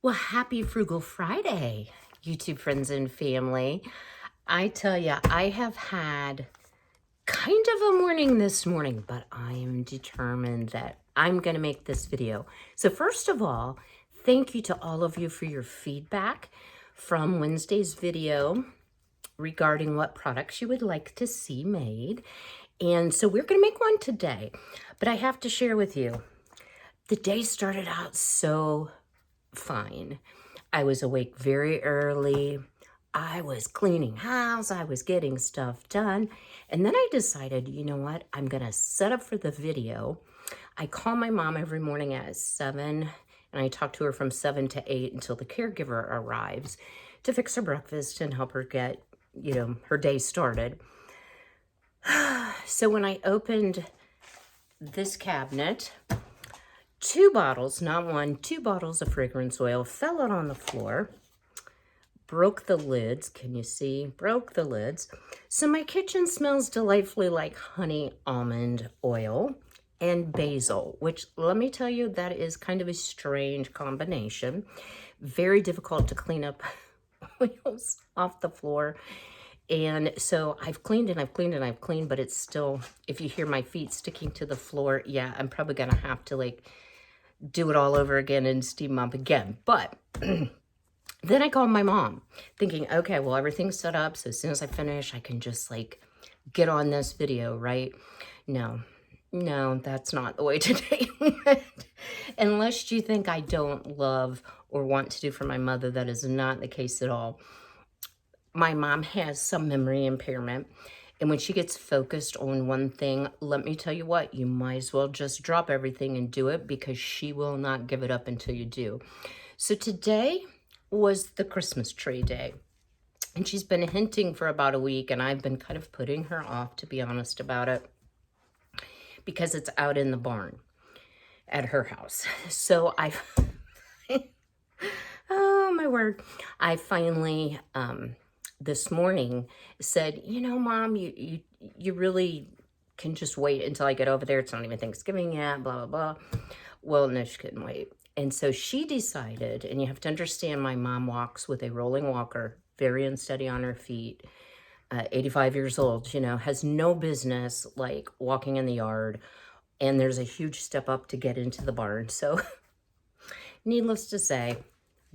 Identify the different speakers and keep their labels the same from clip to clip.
Speaker 1: Well, happy Frugal Friday, YouTube friends and family. I tell you, I have had kind of a morning this morning, but I am determined that I'm going to make this video. So first of all, thank you to all of you for your feedback from Wednesday's video regarding what products you would like to see made. And so we're going to make one today, but I have to share with you, the day started out so fine. I was awake very early. I was cleaning house. I was getting stuff done. And then I decided, you know what? I'm going to set up for the video. I call my mom every morning at 7, and I talk to her from 7 to 8 until the caregiver arrives to fix her breakfast and help her get, her day started. So when I opened this cabinet, two bottles, not one, two bottles of fragrance oil fell out on the floor, broke the lids. Can you see? Broke the lids. So my kitchen smells delightfully like honey almond oil and basil, which let me tell you, that is kind of a strange combination. Very difficult to clean up oils off the floor. And so I've cleaned and I've cleaned and I've cleaned, but it's still, if you hear my feet sticking to the floor, yeah, I'm probably going to have to do it all over again and steam up again. But then I called my mom thinking, okay, well, everything's set up. So as soon as I finish, I can just get on this video, right? No, that's not the way today went. Unless you think I don't love or want to do for my mother, that is not the case at all. My mom has some memory impairment. And when she gets focused on one thing, let me tell you what, you might as well just drop everything and do it, because she will not give it up until you do. So today was the Christmas tree day. And she's been hinting for about a week, and I've been kind of putting her off, to be honest about it, because it's out in the barn at her house. So oh my word, I finally, this morning said, Mom, you really can just wait until I get over there. It's not even Thanksgiving yet, blah, blah, blah. Well, no, she couldn't wait. And so she decided, and you have to understand, my mom walks with a rolling walker, very unsteady on her feet, 85 years old, has no business walking in the yard. And there's a huge step up to get into the barn. So needless to say,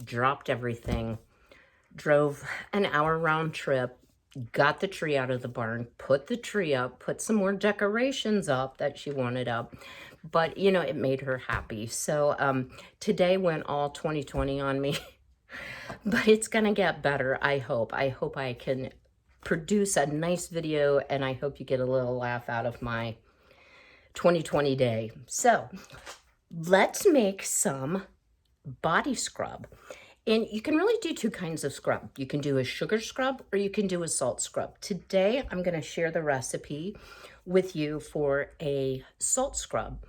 Speaker 1: dropped everything, drove an hour round trip, got the tree out of the barn, put the tree up, put some more decorations up that she wanted up. But, it made her happy. So today went all 2020 on me. But it's going to get better, I hope. I hope I can produce a nice video, and I hope you get a little laugh out of my 2020 day. So let's make some body scrub. And you can really do two kinds of scrub. You can do a sugar scrub or you can do a salt scrub. Today, I'm going to share the recipe with you for a salt scrub.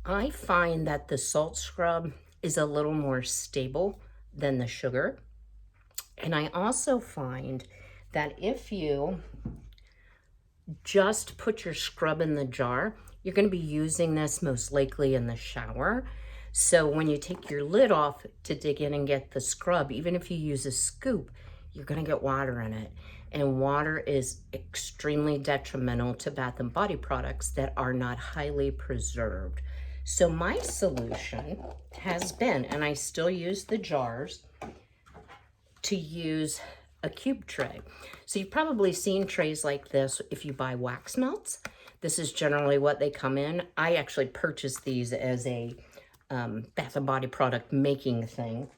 Speaker 1: I find that the salt scrub is a little more stable than the sugar. And I also find that if you just put your scrub in the jar, you're going to be using this most likely in the shower. So when you take your lid off to dig in and get the scrub, even if you use a scoop, you're going to get water in it. And water is extremely detrimental to bath and body products that are not highly preserved. So my solution has been, and I still use the jars, to use a cube tray. So you've probably seen trays like this if you buy wax melts. This is generally what they come in. I actually purchased these as a bath and body product making thing.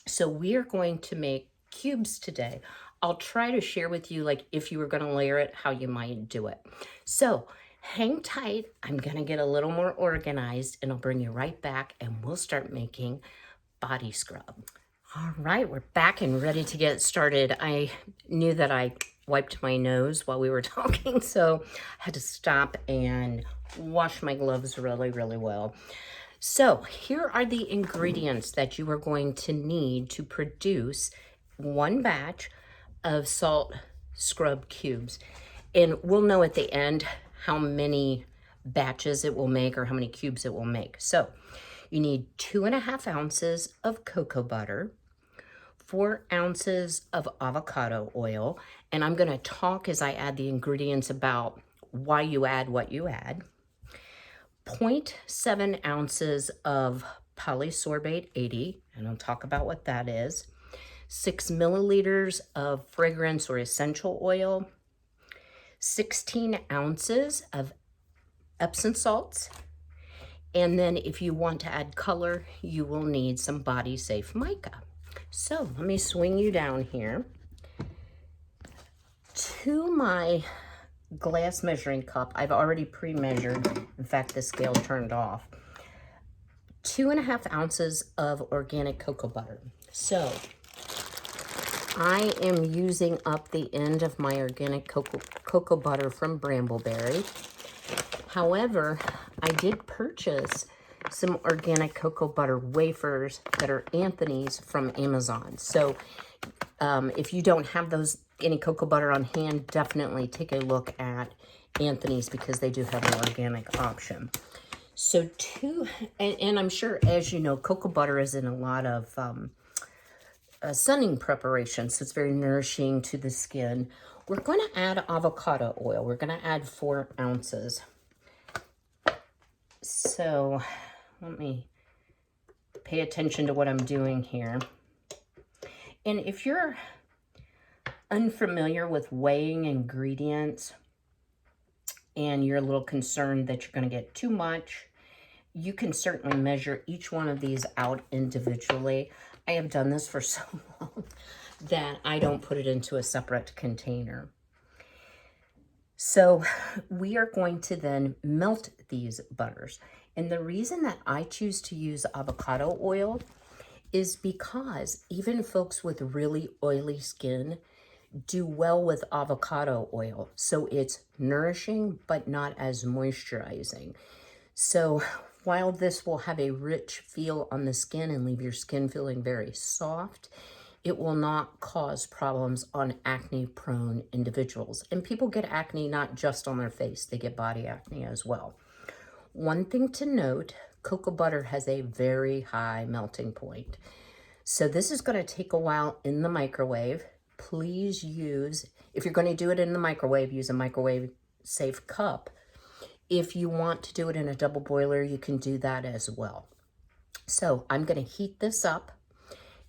Speaker 1: So we are going to make cubes today. I'll try to share with you, if you were going to layer it, how you might do it. So hang tight. I'm going to get a little more organized, and I'll bring you right back, and we'll start making body scrub. All right, we're back and ready to get started. I knew that I wiped my nose while we were talking, so I had to stop and wash my gloves really, really well. So here are the ingredients that you are going to need to produce one batch of salt scrub cubes. And we'll know at the end how many batches it will make or how many cubes it will make. So You need 2.5 ounces of cocoa butter, 4 ounces of avocado oil, and I'm gonna talk as I add the ingredients about why you add what you add. 0.7 ounces of polysorbate 80, and I'll talk about what that is. 6 milliliters of fragrance or essential oil, 16 ounces of Epsom salts, and then if you want to add color, you will need some Body Safe mica. So let me swing you down here to my glass measuring cup. I've already pre-measured. In fact, the scale turned off. 2.5 ounces of organic cocoa butter. So I am using up the end of my organic cocoa butter from Brambleberry. However, I did purchase some organic cocoa butter wafers that are Anthony's from Amazon. So if you don't have any cocoa butter on hand, definitely take a look at Anthony's because they do have an organic option. So and I'm sure, as you know, cocoa butter is in a lot of sunning preparations, so it's very nourishing to the skin. We're going to add avocado oil. We're going to add 4 ounces. So let me pay attention to what I'm doing here. And if you're unfamiliar with weighing ingredients and you're a little concerned that you're going to get too much, you can certainly measure each one of these out individually. I have done this for so long that I don't put it into a separate container. So we are going to then melt these butters. And the reason that I choose to use avocado oil is because even folks with really oily skin do well with avocado oil. So it's nourishing, but not as moisturizing. So while this will have a rich feel on the skin and leave your skin feeling very soft, it will not cause problems on acne-prone individuals. And people get acne not just on their face, they get body acne as well. One thing to note, cocoa butter has a very high melting point. So this is going to take a while in the microwave. Please use, if you're going to do it in the microwave, use a microwave safe cup. If you want to do it in a double boiler, you can do that as well. So I'm going to heat this up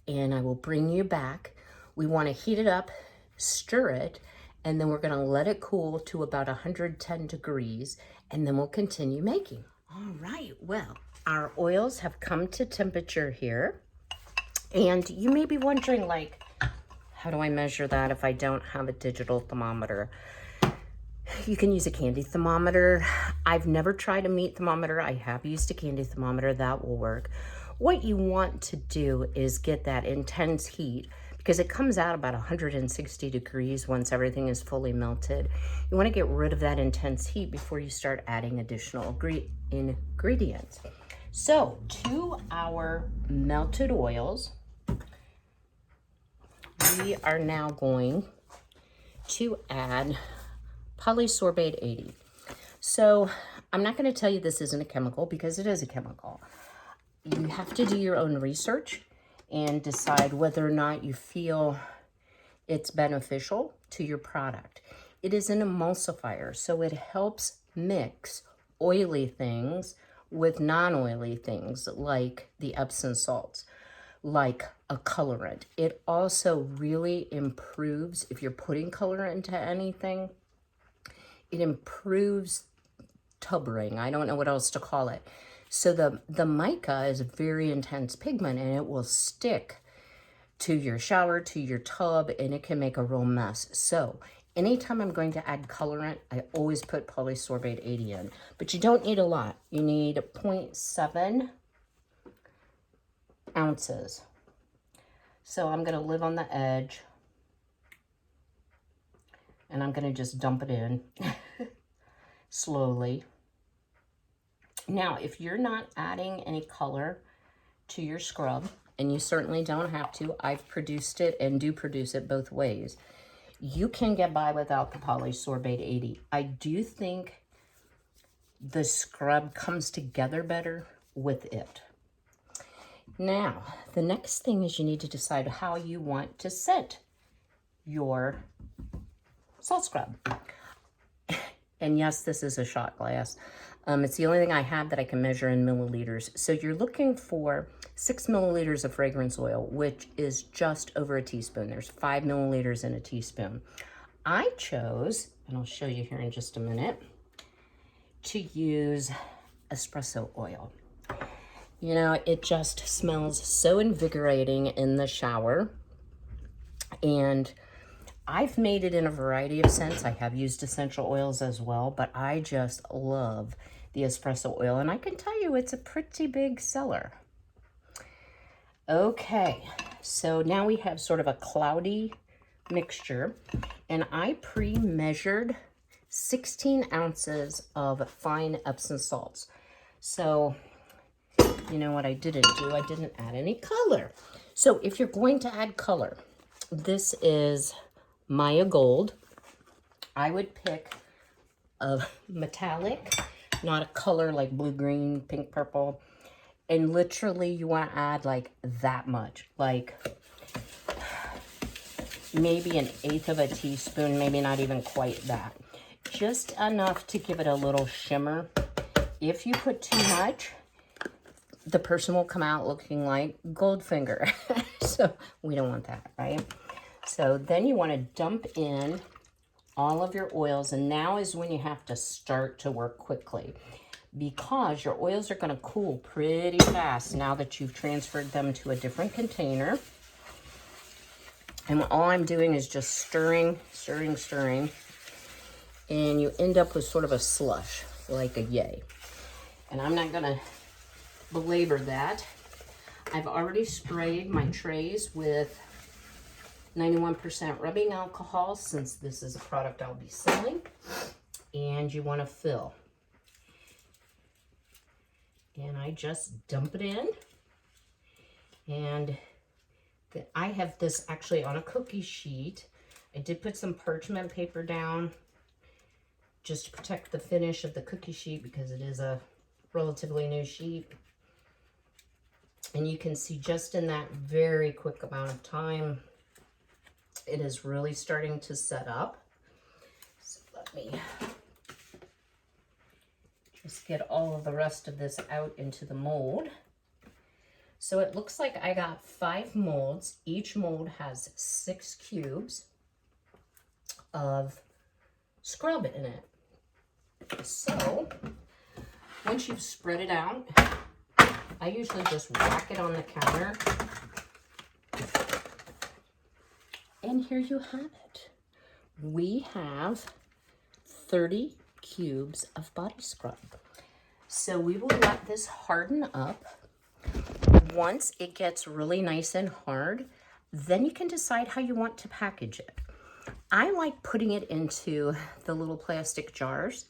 Speaker 1: and I will bring you back. We want to heat it up, stir it, and then we're going to let it cool to about 110 degrees, and then we'll continue making. All right, well, our oils have come to temperature here, and you may be wondering, like, how do I measure that if I don't have a digital thermometer? You can use a candy thermometer. I've never tried a meat thermometer. I have used a candy thermometer. That will work. What you want to do is get that intense heat because it comes out about 160 degrees once everything is fully melted. You want to get rid of that intense heat before you start adding additional ingredients. So to our melted oils, we are now going to add polysorbate 80. So I'm not going to tell you this isn't a chemical because it is a chemical. You have to do your own research and decide whether or not you feel it's beneficial to your product. It is an emulsifier, so it helps mix oily things with non-oily things like the Epsom salts, like a colorant. It also really improves, if you're putting colorant into anything, it improves tubbering. I don't know what else to call it. So the mica is a very intense pigment and it will stick to your shower, to your tub, and it can make a real mess. So anytime I'm going to add colorant, I always put polysorbate 80 in. But you don't need a lot. You need 0.7 ounces. So I'm going to live on the edge. And I'm going to just dump it in slowly. Now, if you're not adding any color to your scrub, and you certainly don't have to, I've produced it and do produce it both ways, you can get by without the polysorbate 80. I do think the scrub comes together better with it. Now, the next thing is you need to decide how you want to scent your salt scrub. And yes, this is a shot glass. It's the only thing I have that I can measure in milliliters. So you're looking for 6 milliliters of fragrance oil, which is just over a teaspoon. There's 5 milliliters in a teaspoon. I chose, and I'll show you here in just a minute, to use espresso oil. You know, it just smells so invigorating in the shower. And I've made it in a variety of scents. I have used essential oils as well, but I just love the espresso oil. And I can tell you it's a pretty big seller. Okay, so now we have sort of a cloudy mixture. And I pre-measured 16 ounces of fine Epsom salts. So, you know what I didn't do? I didn't add any color. So if you're going to add color, this is Maya Gold. I would pick a metallic, not a color like blue, green, pink, purple. And literally you want to add like that much, like maybe 1/8 of a teaspoon, maybe not even quite that. Just enough to give it a little shimmer. If you put too much, the person will come out looking like Goldfinger. So we don't want that, right? So then you want to dump in all of your oils, and now is when you have to start to work quickly because your oils are going to cool pretty fast now that you've transferred them to a different container. And all I'm doing is just stirring, stirring, stirring, and you end up with sort of a slush, like a yay. And I'm not going to belabor that. I've already sprayed my trays with 91% rubbing alcohol, since this is a product I'll be selling. And you want to fill. And I just dump it in. And I have this actually on a cookie sheet. I did put some parchment paper down just to protect the finish of the cookie sheet because it is a relatively new sheet. And you can see just in that very quick amount of time, it is really starting to set up. So let me just get all of the rest of this out into the mold. So it looks like I got 5 molds. Each mold has 6 cubes of scrub in it. So once you've spread it out, I usually just whack it on the counter. And here you have it. We have 30 cubes of body scrub. So we will let this harden up. Once it gets really nice and hard, then you can decide how you want to package it. I like putting it into the little plastic jars.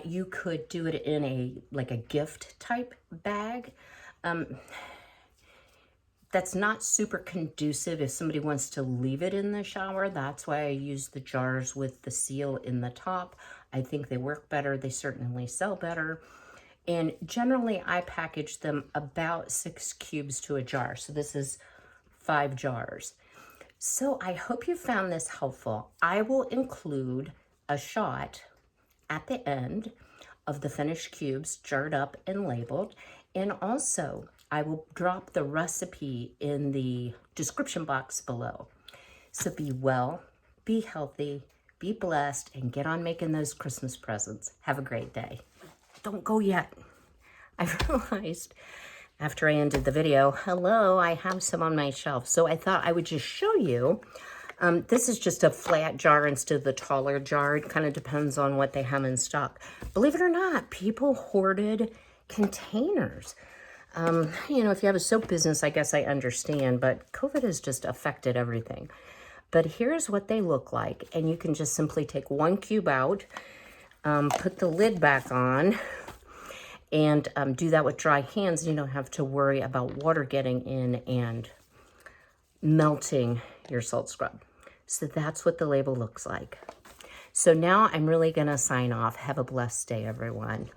Speaker 1: You could do it in a gift type bag. That's not super conducive if somebody wants to leave it in the shower. That's why I use the jars with the seal in the top. I think they work better. They certainly sell better. And generally I package them about 6 cubes to a jar. So this is 5 jars. So I hope you found this helpful. I will include a shot at the end of the finished cubes, jarred up and labeled. And also I will drop the recipe in the description box below. So be well, be healthy, be blessed, and get on making those Christmas presents. Have a great day. Don't go yet. I realized after I ended the video, hello, I have some on my shelf. So I thought I would just show you. This is just a flat jar instead of the taller jar. It kind of depends on what they have in stock. Believe it or not, people hoarded containers. You know, if you have a soap business, I guess I understand, but COVID has just affected everything. But here's what they look like. And you can just simply take 1 cube out, put the lid back on, and do that with dry hands. You don't have to worry about water getting in and melting your salt scrub. So that's what the label looks like. So now I'm really gonna sign off. Have a blessed day, everyone.